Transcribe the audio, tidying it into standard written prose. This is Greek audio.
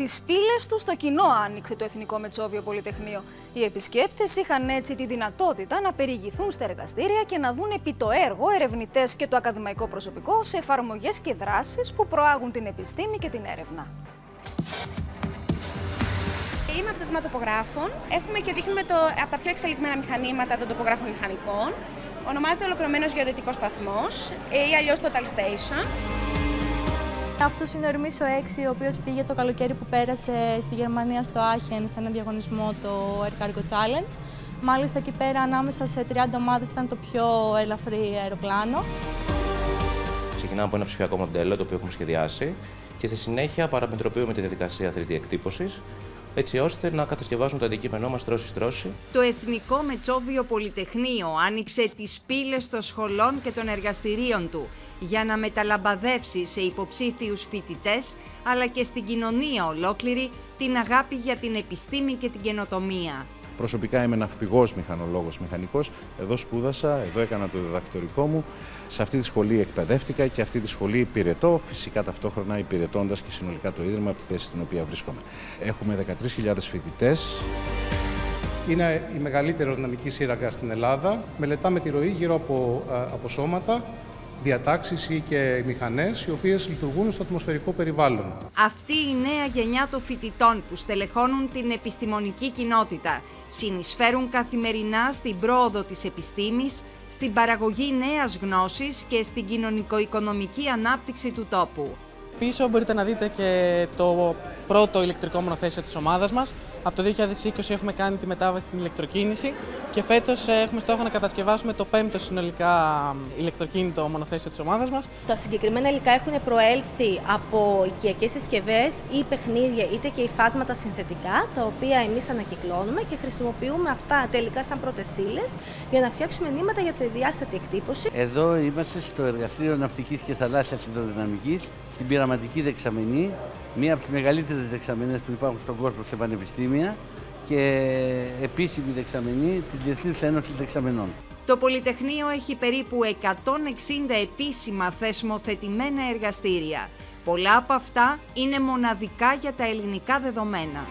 Τις πύλες του στο κοινό άνοιξε το Εθνικό Μετσόβιο Πολυτεχνείο. Οι επισκέπτες είχαν έτσι τη δυνατότητα να περιηγηθούν στα εργαστήρια και να δουν επί το έργο ερευνητές και το ακαδημαϊκό προσωπικό σε εφαρμογές και δράσεις που προάγουν την επιστήμη και την έρευνα. Είμαι από το τμήμα τοπογράφων. Έχουμε και δείχνουμε από τα πιο εξελιγμένα μηχανήματα των τοπογράφων μηχανικών. Ονομάζεται Ολοκληρωμένος Γεωδετικός Σταθμός ή αλλιώς Total Station. Αυτός είναι ο Ερμής ο 6, ο οποίος πήγε το καλοκαίρι που πέρασε στη Γερμανία στο Άχεν σε έναν διαγωνισμό, το Air Cargo Challenge. Μάλιστα εκεί πέρα ανάμεσα σε 30 ομάδες ήταν το πιο ελαφρύ αεροπλάνο. Ξεκινάμε από ένα ψηφιακό μοντέλο το οποίο έχουμε σχεδιάσει και στη συνέχεια παραμετροποιούμε τη διαδικασία 3D εκτύπωσης, έτσι ώστε να κατασκευάσουμε το αντικείμενό μας στρώση-στρώση. Το Εθνικό Μετσόβιο Πολυτεχνείο άνοιξε τις πύλες των σχολών και των εργαστηρίων του για να μεταλαμπαδεύσει σε υποψήφιους φοιτητές, αλλά και στην κοινωνία ολόκληρη, την αγάπη για την επιστήμη και την καινοτομία. Προσωπικά είμαι ναυπηγός μηχανολόγος μηχανικός. Εδώ σπούδασα, εδώ έκανα το διδακτορικό μου. Σε αυτή τη σχολή εκπαιδεύτηκα και αυτή τη σχολή υπηρετώ, φυσικά ταυτόχρονα υπηρετώντας και συνολικά το Ίδρυμα από τη θέση στην οποία βρίσκομαι. Έχουμε 13.000 φοιτητές. Είναι η μεγαλύτερη αεροδυναμική σύραγγα στην Ελλάδα. Μελετάμε τη ροή γύρω από σώματα, διατάξεις ή και μηχανές, οι οποίες λειτουργούν στο ατμοσφαιρικό περιβάλλον. Αυτή η νέα γενιά των φοιτητών που στελεχώνουν την επιστημονική κοινότητα συνεισφέρουν καθημερινά στην πρόοδο της επιστήμης, στην παραγωγή νέας γνώσης και στην κοινωνικο-οικονομική ανάπτυξη του τόπου. Πίσω μπορείτε να δείτε και το πρώτο ηλεκτρικό μονοθέσιο της ομάδας μας. Από το 2020 έχουμε κάνει τη μετάβαση στην ηλεκτροκίνηση και φέτος έχουμε στόχο να κατασκευάσουμε το 5ο συνολικά ηλεκτροκίνητο μονοθέσιο της ομάδας μας. Τα συγκεκριμένα υλικά έχουν προέλθει από οικιακές συσκευές ή παιχνίδια, είτε και υφάσματα συνθετικά, τα οποία εμείς ανακυκλώνουμε και χρησιμοποιούμε αυτά τελικά σαν πρώτες ύλες για να φτιάξουμε νήματα για τη διάστατη εκτύπωση. Εδώ είμαστε στο Εργαστήριο Ναυτικής και Θαλάσσιας Υδροδυναμικής, στην πειραματική δεξαμενή, μία από τις μεγαλύτερες δεξαμενές που υπάρχουν στον κόσμο σε πανεπιστήμια και επίσημη δεξαμενή της Διεθνούς Ένωσης Δεξαμενών. Το Πολυτεχνείο έχει περίπου 160 επίσημα θεσμοθετημένα εργαστήρια. Πολλά από αυτά είναι μοναδικά για τα ελληνικά δεδομένα.